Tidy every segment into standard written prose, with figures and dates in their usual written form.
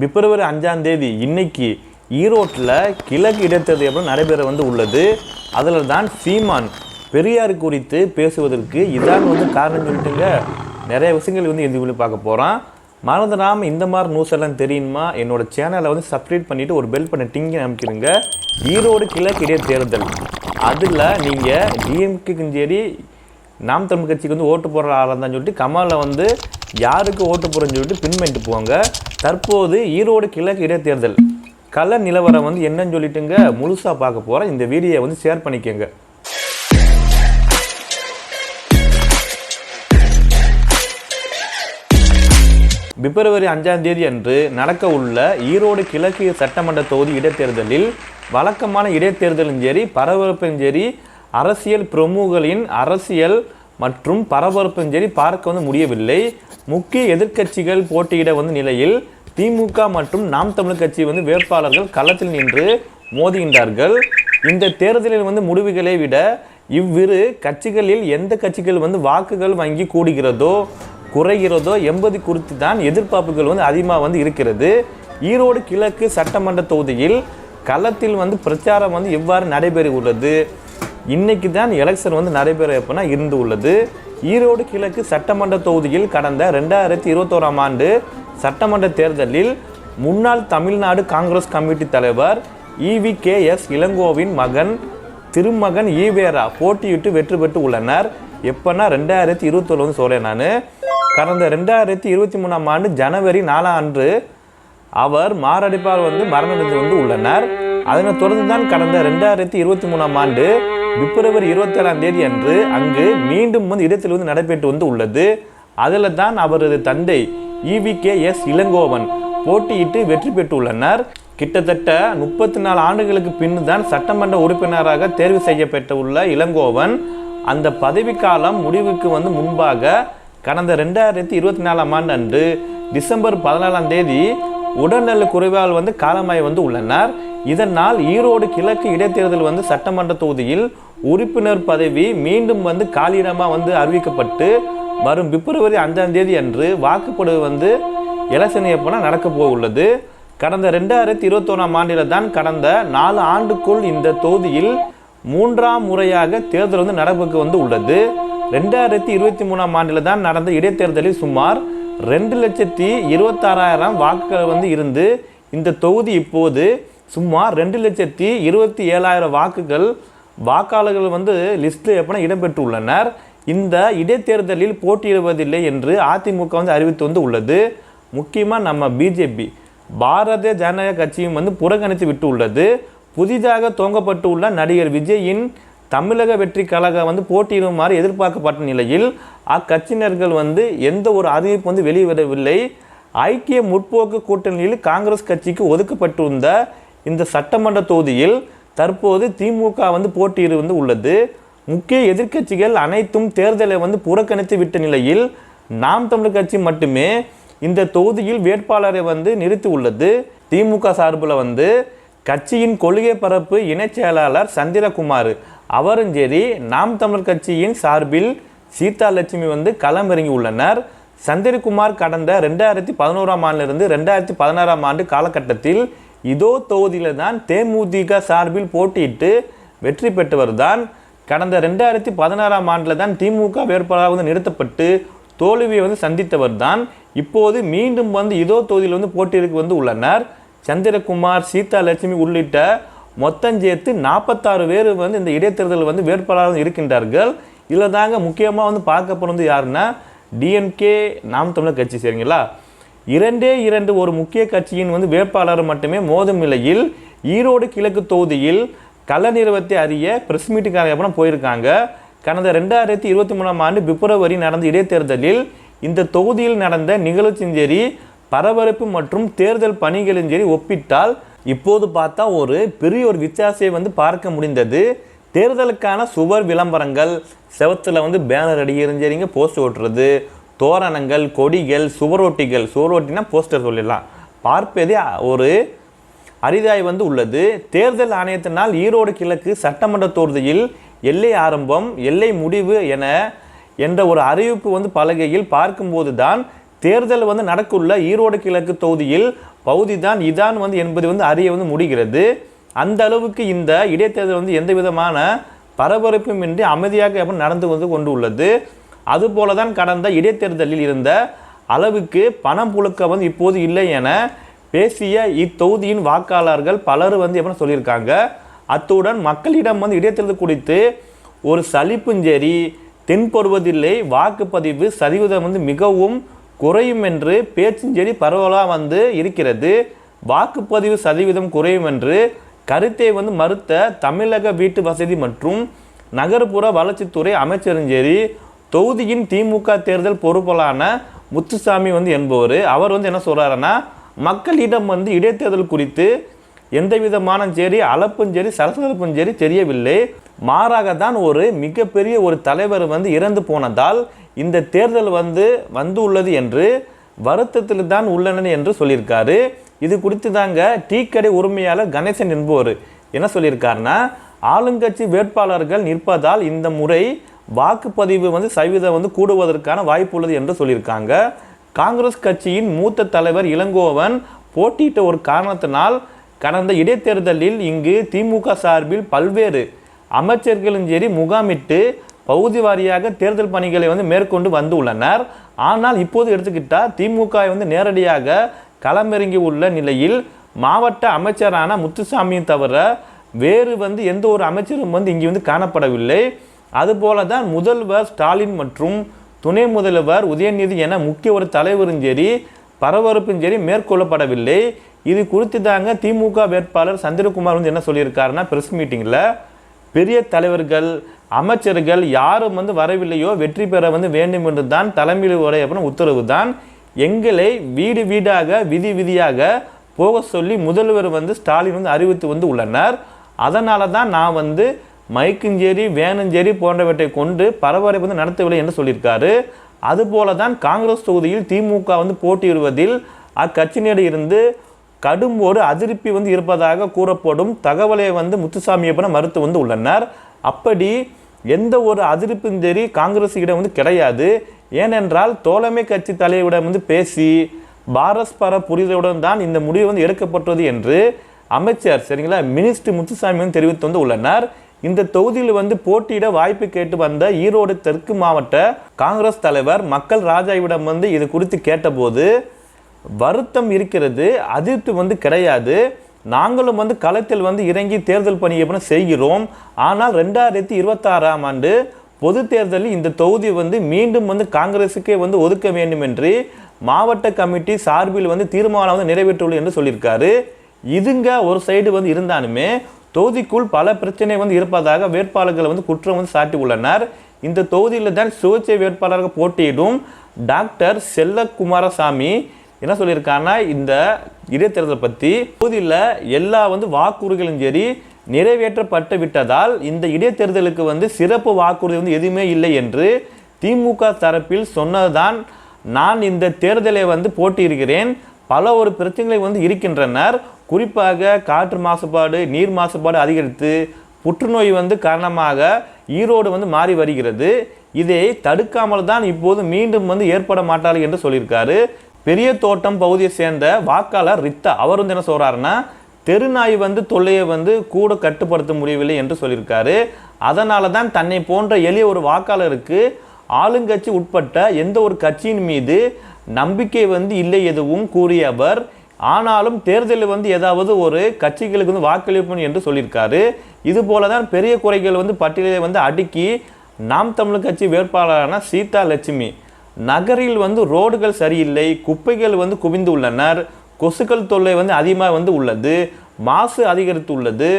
பிப்ரவரி 5ஆம் தேதி இன்னைக்கு ஈரோட்டில் கிழக்கு இடைத்தேர்தல் எப்படி நடைபெற உள்ளது. அதில் தான் சீமான் பெரியார் குறித்து பேசுவதற்கு இதான் காரணம் சொல்லிட்டுங்க. நிறைய விஷயங்கள் இந்த பார்க்க போகிறோம். மறந்துடாமல் இந்த மாதிரி நியூஸ் எல்லாம் தெரியுமா என்னோட சேனலை சப்ஸ்கிரைப் பண்ணிவிட்டு ஒரு பெல் பண்ண டிங்கி அமைக்கிறீங்க. ஈரோடு கிழக்கு இடைத்தேர்தல் அதில் நீங்கள் டிஎம்கேக்கும் சரி நாம் தமிழ் கட்சிக்கு ஓட்டு போடுற ஆளாக தான் சொல்லிட்டு கமலில் யாருக்கு ஓட்டு போடுறேன்னு சொல்லிட்டு பின் பண்ணிட்டு போவாங்க. தற்போது ஈரோடு கிழக்கு இடைத்தேர்தல் கள நிலவரம் என்னன்னு சொல்லிட்டுங்க முழுசாக பார்க்க போகிறேன். இந்த வீடியோ ஷேர் பண்ணிக்கோங்க. பிப்ரவரி 5ஆம் தேதி அன்று நடக்க உள்ள ஈரோடு கிழக்கு சட்டமன்ற தொகுதி இடைத்தேர்தலில் வழக்கமான இடைத்தேர்தலும் சரி பரபரப்பும் சரி அரசியல் பிரமுகர்களின் அரசியல் மற்றும் பரபரப்பும் சரி பார்க்க முடியவில்லை. முக்கிய எதிர்க்கட்சிகள் போட்டியிட நிலையில் திமுக மற்றும் நாம் தமிழ் கட்சி வேட்பாளர்கள் களத்தில் நின்று மோதுகின்றார்கள். இந்த தேர்தலில் முடிவுகளை விட இவ்விரு கட்சிகளில் எந்த கட்சிகள் வாக்குகள் வங்கி கூடுகிறதோ குறைகிறதோ என்பது குறித்து தான் எதிர்பார்ப்புகள் அதிகமாக இருக்கிறது. ஈரோடு கிழக்கு சட்டமன்ற தொகுதியில் களத்தில் பிரச்சாரம் எவ்வாறு நடைபெற உள்ளது. இன்னைக்கு தான் எலெக்ஷன் நடைபெற இருந்து உள்ளது. ஈரோடு கிழக்கு சட்டமன்ற தொகுதியில் கடந்த 2021ஆம் ஆண்டு சட்டமன்ற தேர்தலில் முன்னாள் தமிழ்நாடு காங்கிரஸ் கமிட்டி தலைவர் EVKS இளங்கோவின் மகன் திருமகன் ஈவேரா போட்டியிட்டு வெற்றி பெற்று உள்ளனர். எப்பன்னா 2021 சொல்றேன் நான். கடந்த 2023ஆம் ஆண்டு ஜனவரி 4 அன்று அவர் மாரடைப்பால் மரணமடைந்து உள்ளனர். அதனைத் தொடர்ந்து தான் கடந்த 2023ஆம் ஆண்டு பிப்ரவரி 27ஆம் தேதி அன்று அங்கு மீண்டும் இடத்தில் நடைபெற்று உள்ளது. அதில் தான் அவரது தந்தை EVKS இளங்கோவன் போட்டியிட்டு வெற்றி பெற்றுள்ளனர். கிட்டத்தட்ட 34 ஆண்டுகளுக்கு பின் தான் சட்டமன்ற உறுப்பினராக தேர்வு செய்யப்பட்டுள்ள இளங்கோவன் அந்த பதவிக்காலம் முடிவுக்கு முன்பாக கடந்த 2024ஆம் ஆண்டு அன்று டிசம்பர் 14ஆம் தேதி உடல்நல குறைவால் காலமாய் உள்ளனர். இதனால் ஈரோடு கிழக்கு இடைத்தேர்தல் சட்டமன்ற தொகுதியில் உறுப்பினர் பதவி மீண்டும் காலியிடமாக அறிவிக்கப்பட்டு வரும் பிப்ரவரி 5ஆம் தேதி அன்று வாக்குப்பதிவு எலெக்ஷன் எப்போனா நடக்க போக உள்ளது. கடந்த 2021ஆம் ஆண்டில் தான் கடந்த 4 ஆண்டுக்குள் இந்த தொகுதியில் 3ஆம் முறையாக தேர்தல் நடப்புக்கு உள்ளது. 2023ஆம் ஆண்டில் தான் நடந்த இடைத்தேர்தலில் சுமார் 2,26,000 வாக்குகள் இருந்து இந்த தொகுதி இப்போது சுமார் 2,27,000 வாக்குகள் வாக்காளர்கள் லிஸ்ட்டில் எப்போ இடம்பெற்றுள்ளனர். இந்த இடைத்தேர்தலில் போட்டியிடுவதில்லை என்று அதிமுக அறிவித்து உள்ளது. முக்கியமாக நம்ம பிஜேபி பாரதிய ஜனதா கட்சியும் புறக்கணித்து விட்டு உள்ளது. புதிதாக துவங்கப்பட்டு உள்ள நடிகர் விஜயின் தமிழக வெற்றி கழகம் போட்டியிடுமாறு எதிர்பார்க்கப்பட்ட நிலையில் அக்கட்சியினர்கள் எந்த ஒரு அறிவிப்பு வெளியிடவில்லை. ஐக்கிய முற்போக்கு கூட்டணியில் காங்கிரஸ் கட்சிக்கு ஒதுக்கப்பட்டிருந்த இந்த சட்டமன்ற தொகுதியில் தற்போது திமுக போட்டியிட உள்ளது. முக்கிய எதிர்க்கட்சிகள் அனைத்தும் தேர்தலை புறக்கணித்து விட்ட நிலையில் நாம் தமிழ் கட்சி மட்டுமே இந்த தொகுதியில் வேட்பாளரை நிறுத்தி உள்ளது. திமுக சார்பில் கட்சியின் கொள்கை பரப்பு இணைச் செயலாளர் சந்திரகுமார் அவரும் சரி நாம் தமிழ் கட்சியின் சார்பில் சீதா லட்சுமி களமிறங்கி உள்ளனர். சந்திரகுமார் கடந்த 2011ஆம் ஆண்டிலிருந்து 2016ஆம் ஆண்டு காலகட்டத்தில் இதோ தொகுதியில் தான் தேமுதிக சார்பில் போட்டியிட்டு வெற்றி பெற்றவர் தான். கடந்த 2016ஆம் ஆண்டில் தான் திமுக வேட்பாளராக நிறுத்தப்பட்டு தோல்வியை சந்தித்தவர் தான். இப்போது மீண்டும் இதோ தொகுதியில் போட்டியிற்கு உள்ளனர். சந்திரகுமார் சீதா லட்சுமி உள்ளிட்ட மொத்தம் சேர்த்து 46 பேர் இந்த இடைத்தேர்தல் வேட்பாளராக இருக்கின்றார்கள். இதில் தாங்க முக்கியமாக பார்க்க போகிறது யாருன்னா டிஎம்கே நாம் தமிழர் கட்சி. சரிங்களா, 2 ஒரு முக்கிய கட்சியின் வேட்பாளர் மட்டுமே மோதும் நிலையில் ஈரோடு கிழக்கு தொகுதியில் கள நிறுவத்தை அறிய பிரஸ் மீட்டுக்காக போயிருக்காங்க. கடந்த 2023ஆம் ஆண்டு பிப்ரவரி நடந்த இடைத்தேர்தலில் இந்த தொகுதியில் நடந்த நிகழ்ச்சியும் சரி பரபரப்பு மற்றும் தேர்தல் பணிகளும் சரி ஒப்பிட்டால் இப்போது பார்த்தா ஒரு பெரிய ஒரு வித்தியாசத்தை பார்க்க முடிந்தது. தேர்தலுக்கான சுவர் விளம்பரங்கள் செவத்தில் பேனர் அடிக்கிறதும் சரிங்க, போஸ்ட் ஓட்டுறது, தோரணங்கள், கொடிகள், சுவரொட்டிகள், சுவரொட்டினா போஸ்டர் சொல்லிடலாம், பார்ப்பதே ஒரு அரிதாய் உள்ளது. தேர்தல் ஆணையத்தினால் ஈரோடு கிழக்கு சட்டமன்ற தொகுதியில் எல்லை ஆரம்பம் எல்லை முடிவு என்ற ஒரு அறிவிப்பு பலகையில் பார்க்கும்போது தான் தேர்தல் வந்து நடக்குள்ள ஈரோடு கிழக்கு தொகுதியில் பகுதி தான் இதான் வந்து என்பது வந்து அறிய வந்து முடிகிறது. அந்த அளவுக்கு இந்த இடைத்தேர்தல் வந்து எந்த விதமான பரபரப்புமின்றி அமைதியாக நடந்து வந்து கொண்டு உள்ளது. அதுபோல தான் கடந்த இடைத்தேர்தலில் இருந்த அளவுக்கு பணம் புழக்க வந்து இப்போது இல்லை என பேசிய இத்தொகுதியின் வாக்காளர்கள் பலர் வந்து எப்படி சொல்லியிருக்காங்க. அத்துடன் மக்களிடம் வந்து இடைத்தேர்தல் குறித்து ஒரு சலிப்புஞ்சேரி தென்படுவதில்லை, வாக்குப்பதிவு சதவீதம் வந்து மிகவும் குறையும் என்று பேச்சுஞ்சேரி பரவலாக வந்து இருக்கிறது. வாக்குப்பதிவு சதவீதம் குறையும் என்று கருத்தை வந்து மறுத்த தமிழக வீட்டு வசதி மற்றும் நகர்ப்புற வளர்ச்சித்துறை அமைச்சருஞ்சேரி தொகுதியின் திமுக தேர்தல் பொறுப்பாளரான முத்துசாமி வந்து என்பவர் அவர் வந்து என்ன சொல்கிறாருன்னா, மக்களிடம் வந்து இடைத்தேர்தல் குறித்து எந்த விதமான சரி அளப்பும் சரி சலசலப்பும் சரி தெரியவில்லை. மாறாக தான் ஒரு மிகப்பெரிய ஒரு தலைவர் வந்து இறந்து போனதால் இந்த தேர்தல் வந்து உள்ளது என்று வருத்தத்தில் தான் உள்ளனர் என்று சொல்லியிருக்காரு. இது குறித்து தாங்க டீ கடை உரிமையாளர் கணேசன் என்பவர் என்ன சொல்லியிருக்காருன்னா, ஆளுங்கட்சி வேட்பாளர்கள் நிற்பதால் இந்த முறை வாக்குப்பதிவு வந்து சதவீதம் வந்து கூடுவதற்கான வாய்ப்பு உள்ளது என்று சொல்லியிருக்காங்க. காங்கிரஸ் கட்சியின் மூத்த தலைவர் இளங்கோவன் போட்டியிட்ட ஒரு காரணத்தினால் கடந்த இடைத்தேர்தலில் இங்கு திமுக சார்பில் பல்வேறு அமைச்சர்களும் சரி முகாமிட்டு பகுதி வாரியாக தேர்தல் பணிகளை வந்து மேற்கொண்டு வந்து உள்ளனர். ஆனால் இப்போது எடுத்துக்கிட்டால் திமுக வந்து நேரடியாக களமிறங்கி உள்ள நிலையில் மாவட்ட அமைச்சரான முத்துசாமியை தவிர வேறு வந்து எந்த ஒரு அமைச்சரும் வந்து இங்கே வந்து காணப்படவில்லை. அதுபோல தான் முதல்வர் ஸ்டாலின் மற்றும் துணை முதல்வர் உதயநிதி என முக்கிய ஒரு தலைவரும் சரி பரபரப்பும் சரி மேற்கொள்ளப்படவில்லை. இது குறித்து தாங்க திமுக வேட்பாளர் சந்திரகுமார் வந்து என்ன சொல்லியிருக்காருன்னா, பிரஸ் மீட்டிங்கில் பெரிய தலைவர்கள் அமைச்சர்கள் யாரும் வந்து வரவில்லையோ வெற்றி பெற வந்து வேண்டும் என்று தான் தலைமையில் உரை உத்தரவு தான். எங்களை வீடு வீடாக விதி விதியாக போக சொல்லி முதல்வர் வந்து ஸ்டாலின் வந்து அறிவித்து வந்து உள்ளனர். அதனால தான் நான் வந்து மைக்குஞ்சேரி வேணுஞ்சேரி போன்றவற்றை கொண்டு பரபரப்பு வந்து நடத்தவில்லை என்று சொல்லியிருக்காரு. அதுபோல தான் காங்கிரஸ் தொகுதியில் திமுக வந்து போட்டியிடுவதில் அக்கட்சியினரிடம் இருந்து கடும் ஒரு அதிருப்தி வந்து இருப்பதாக கூறப்படும் தகவலை வந்து முத்துசாமி மறுத்து வந்து உள்ளனர். அப்படி எந்த ஒரு அதிருப்தியும் சரி காங்கிரஸிடம் வந்து கிடையாது. ஏனென்றால் தோழமை கட்சி தலைவரிடம் வந்து பேசி பாரஸ்பர புரிதலுடன் தான் இந்த முடிவு வந்து எடுக்கப்பட்டது என்று அமைச்சர் சரிங்களா மினிஸ்டர் முத்துசாமி வந்து தெரிவித்து வந்து உள்ளனர். இந்த தொகுதியில் வந்து போட்டியிட வாய்ப்பு கேட்டு வந்த ஈரோடு தெற்கு மாவட்ட காங்கிரஸ் தலைவர் மக்கள் ராஜாவிடம் வந்து இது குறித்து கேட்டபோது வருத்தம் இருக்கிறது, அதிருப்தி வந்து கிடையாது. நாங்களும் வந்து களத்தில் வந்து இறங்கி தேர்தல் பணியை செய்கிறோம். ஆனால் 2026ஆம் ஆண்டு பொது தேர்தலில் இந்த தொகுதி வந்து மீண்டும் வந்து காங்கிரஸுக்கே வந்து ஒதுக்க வேண்டும் என்று மாவட்ட கமிட்டி சார்பில் வந்து தீர்மானம் வந்து நிறைவேற்றுள்ளது என்று சொல்லியிருக்காரு. இதுங்க ஒரு சைடு வந்து இருந்தாலுமே தொகுதிக்குள் பல பிரச்சனை வந்து இருப்பதாக வேட்பாளர்கள் வந்து குற்றம் வந்து சாட்டி உள்ளனர். இந்த தொகுதியில் தான் சுயேட்சை வேட்பாளராக போட்டியிடும் டாக்டர் செல்லகுமாரசாமி என்ன சொல்லியிருக்காங்கன்னா, இந்த இடைத்தேர்தல் பற்றி தொகுதியில் எல்லா வந்து வாக்குறுதிகளும் சரி நிறைவேற்றப்பட்டு விட்டதால் இந்த இடைத்தேர்தலுக்கு வந்து சிறப்பு வாக்குறுதி வந்து எதுவுமே இல்லை என்று திமுக தரப்பில் சொன்னதுதான். நான் இந்த தேர்தலை வந்து போட்டியிடுகிறேன், பல ஒரு பிரச்சனைகளை வந்து இருக்கின்றனர். குறிப்பாக காற்று மாசுபாடு நீர் மாசுபாடு அதிகரித்து புற்றுநோய் வந்து காரணமாக ஈரோடு வந்து மாறி வருகிறது. இதை தடுக்காமல் தான் இப்போது மீண்டும் வந்து ஏற்பட மாட்டார்கள் என்று சொல்லியிருக்காரு. பெரிய தோட்டம் பகுதியை சேர்ந்த வாக்காளர் ரித்தா அவர் வந்து என்ன சொல்கிறாருன்னா, தெருநாய் வந்து தொல்லையை வந்து கூட கட்டுப்படுத்த முடியவில்லை என்று சொல்லியிருக்காரு. அதனால தான் தன்னை போன்ற எளிய ஒரு வாக்காளருக்கு ஆளுங்கட்சி உட்பட்ட எந்த ஒரு கட்சியின் மீது நம்பிக்கை வந்து இல்லை எதுவும் கூறிய அவர், ஆனாலும் தேர்தலில் வந்து ஏதாவது ஒரு கட்சிகளுக்கு வந்து வாக்களிப்போம் என்று சொல்லியிருக்காரு. இது போல தான் பெரிய குறைகள் வந்து பட்டியலை வந்து அடுக்கி நாம் தமிழர் கட்சி வேட்பாளரான சீதா லட்சுமி நகரில் வந்து ரோடுகள் சரியில்லை, குப்பைகள் வந்து குவிந்து உள்ளனர், கொசுக்கள் தொல்லை வந்து அதிகமாக வந்து உள்ளது, மாசு அதிகரித்து உள்ளது,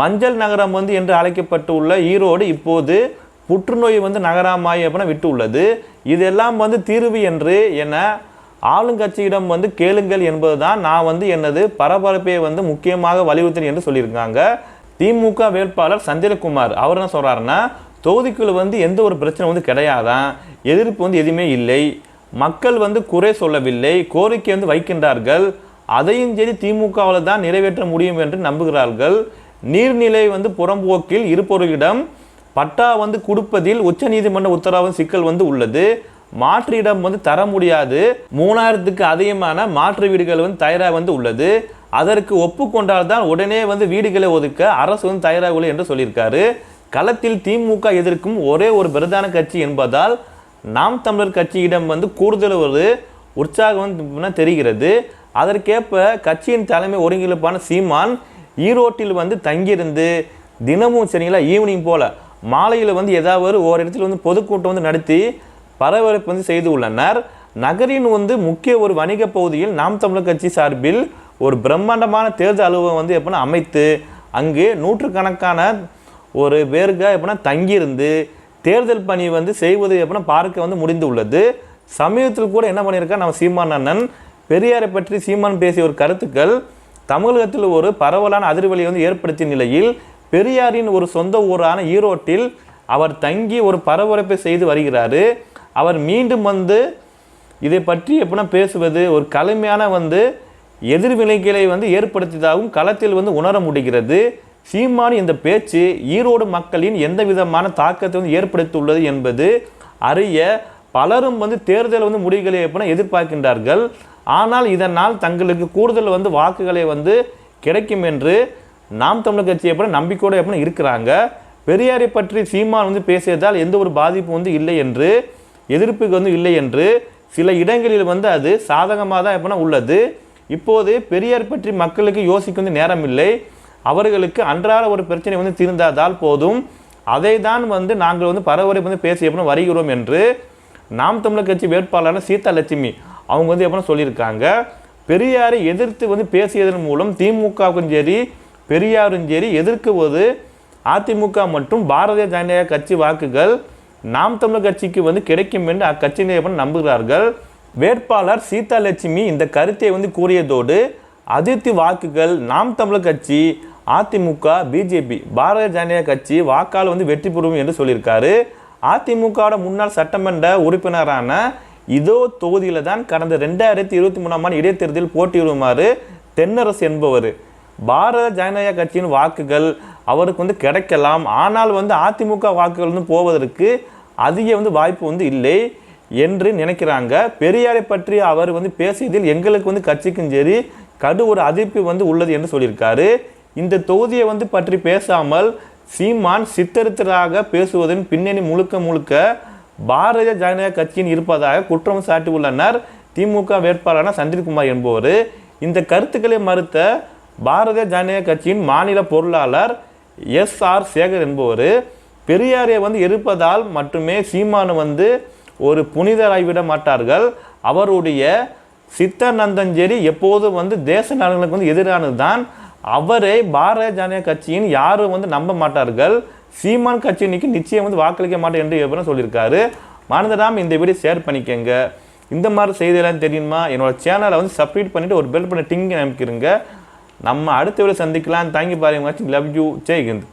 மஞ்சள் நகரம் வந்து என்று அழைக்கப்பட்டு உள்ள ஈரோடு இப்போது புற்றுநோய் வந்து நகரமாய் விட்டு உள்ளது. இதெல்லாம் வந்து தீர்வு என்று என ஆளுங்கட்சியிடம் வந்து கேளுங்கள் என்பதுதான் நான் வந்து எனது பரபரப்பை வந்து முக்கியமாக வலியுறுத்தினேன் என்று சொல்லியிருக்காங்க. திமுக வேட்பாளர் சந்திரகுமார் அவர் என்ன சொல்கிறாருன்னா, தொகுதிக்குள்ள வந்து எந்த ஒரு பிரச்சனை வந்து கிடையாதான், எதிர்ப்பு வந்து எதுவுமே இல்லை, மக்கள் வந்து குறை சொல்லவில்லை, கோரிக்கை வந்து வைக்கின்றார்கள், அதையும் சரி திமுகவில் தான் நிறைவேற்ற முடியும் என்று நம்புகிறார்கள். நீர்நிலை வந்து புறம்போக்கில் இருப்பவர்களிடம் பட்டா வந்து கொடுப்பதில் உச்சநீதிமன்ற உத்தரவு சிக்கல் வந்து உள்ளது. மாற்று இடம் வந்து தர முடியாது, 3000க்கு அதிகமான மாற்று வீடுகள் வந்து தயாராக வந்து உள்ளது, அதற்கு ஒப்புக்கொண்டால் தான் உடனே வந்து வீடுகளை ஒதுக்க அரசு வந்து தயாராக உள்ளது என்று சொல்லியிருக்காரு. களத்தில் திமுக எதிர்க்கும் ஒரே ஒரு பிரதான கட்சி என்பதால் நாம் தமிழர் கட்சியிடம் வந்து கூடுதல் ஒரு உற்சாகம் வந்து தெரிகிறது. அதற்கேற்ப கட்சியின் தலைமை ஒருங்கிணைப்பான சீமான் ஈரோட்டில் வந்து தங்கியிருந்து தினமும் சரிங்களா ஈவினிங் போல மாலையில் வந்து ஏதாவது ஒரு இடத்துல வந்து பொதுக்கூட்டம் வந்து நடத்தி பரபரப்பு வந்து செய்து உள்ளனர். நகரின் வந்து முக்கிய ஒரு வணிக பகுதியில் நாம் தமிழர் கட்சி சார்பில் ஒரு பிரம்மாண்டமான தேர்தல் அலுவலகம் வந்து எப்படின்னா அமைத்து அங்கு நூற்றுக்கணக்கான ஒரு பேருக்கு எப்படின்னா தங்கியிருந்து தேர்தல் பணி வந்து செய்வது எப்படின்னா பார்க்க வந்து முடிந்து உள்ளது. சமீபத்தில் கூட என்ன பண்ணியிருக்கா நம்ம சீமான் அண்ணன் பெரியாரை பற்றி சீமான் பேசிய ஒரு கருத்துக்கள் தமிழகத்தில் ஒரு பரவலான அதிர்வலியை வந்து ஏற்படுத்திய நிலையில் பெரியாரின் ஒரு சொந்த ஊரான ஈரோட்டில் அவர் தங்கி ஒரு பரபரப்பை செய்து வருகிறாரு. அவர் மீண்டும் வந்து இதை பற்றி எப்படின்னா பேசுவது ஒரு கடுமையான வந்து எதிர்வினைகளை வந்து ஏற்படுத்தியதாகவும் களத்தில் வந்து உணர முடிகிறது. சீமான் இந்த பேச்சு ஈரோடு மக்களின் எந்த விதமான தாக்கத்தை வந்து ஏற்படுத்தியுள்ளது என்பது அறிய பலரும் வந்து தேர்தல் வந்து முடிவுகளை எப்படின்னா எதிர்பார்க்கின்றார்கள். ஆனால் இதனால் தங்களுக்கு கூடுதல் வந்து வாக்குகளை வந்து கிடைக்கும் என்று நாம் தமிழர் கட்சி எப்படின்னா நம்பிக்கையோடு எப்படின்னா இருக்கிறாங்க. பெரியாரை பற்றி சீமான் வந்து பேசியதால் எந்த ஒரு பாதிப்பு வந்து இல்லை என்று எதிர்ப்புக்கு வந்து இல்லை என்று சில இடங்களில் வந்து அது சாதகமாக தான் எப்படின்னா உள்ளது. இப்போது பெரியார் பற்றி மக்களுக்கு யோசிக்க வந்து நேரம் இல்லை, அவர்களுக்கு அன்றாட ஒரு பிரச்சனை வந்து தீர்ந்தாதால் போதும், அதை தான் வந்து நாங்கள் வந்து பரபரப்பு வந்து பேசி எப்படின்னா வருகிறோம் என்று நாம் தமிழர் கட்சி வேட்பாளரான சீதா லட்சுமி அவங்க வந்து எப்படின்னா சொல்லியிருக்காங்க. பெரியாரை எதிர்த்து வந்து பேசியதன் மூலம் திமுகவுக்கும் சரி பெரியாரும் சரி எதிர்க்குவது அதிமுக மற்றும் பாரதிய ஜனதா கட்சி வாக்குகள் நாம் தமிழர் கட்சிக்கு வந்து கிடைக்கும் என்று அக்கட்சியினர் நம்புகிறார்கள். வேட்பாளர் சீதா லட்சுமி இந்த கருத்தை வந்து கூறியதோடு அதிருப்தி வாக்குகள் நாம் தமிழர் கட்சி, அதிமுக, பிஜேபி, பாரதிய ஜனதா கட்சி வாக்கால் வந்து வெற்றி பெறும் என்று சொல்லியிருக்காரு. அதிமுகவோட முன்னாள் சட்டமன்ற உறுப்பினரான இதோ தொகுதியில் தான் கடந்த 2023 இடைத்தேர்தலில் போட்டியிடுமாறு தென்னரசு என்பவர் பாரதிய ஜனதா கட்சியின் வாக்குகள் அவருக்கு வந்து கிடைக்கலாம், ஆனால் வந்து அதிமுக வாக்குகள் வந்து போவதற்கு அதிக வந்து வாய்ப்பு வந்து இல்லை என்று நினைக்கிறாங்க. பெரியாரை பற்றி அவர் வந்து பேசியதில் எங்களுக்கு வந்து கட்சிக்கும் சரி கடு ஒரு அதிர்ப்பு வந்து உள்ளது என்று சொல்லியிருக்காரு. இந்த தொகுதியை வந்து பற்றி பேசாமல் சீமான் சித்தரித்தராக பேசுவதன் பின்னணி முழுக்க முழுக்க பாரதிய ஜனதா கட்சியின் இருப்பதாக குற்றம் சாட்டி உள்ளனர் திமுக வேட்பாளரான சந்திரகுமார் என்பவர். இந்த கருத்துக்களை மறுத்த பாரதிய ஜனதா கட்சியின் மாநில பொருளாளர் SR சேகர் என்பவர் பெரியாரை வந்து எதிர்ப்பதால் மட்டுமே சீமானு வந்து ஒரு புனிதராகிவிட மாட்டார்கள், அவருடைய சித்தாந்தஞ்சேரி எப்போதும் வந்து தேச நலனுக்கு வந்து எதிரானது தான், அவரை பாரதிய ஜனதா கட்சியின் யாரும் வந்து நம்ப மாட்டார்கள், சீமான் கட்சிக்கு நிச்சயம் வந்து வாக்களிக்க மாட்டேன் என்று எப்படின்னு சொல்லியிருக்காரு. மறந்துடாமல் இந்த வீடியோ ஷேர் பண்ணிக்கங்க. இந்த மாதிரி செய்தியெல்லாம் தெரியுமா என்னோட சேனலை வந்து சப்ஸ்கிரைப் பண்ணிவிட்டு ஒரு பெல் பண்ண டிங்கி அமைக்கிறங்க. நம்ம அடுத்த வீடியோ சந்திக்கலாம். தேங்க்யூ பாருங்க. Love you. ஜெய் ஹிந்த்.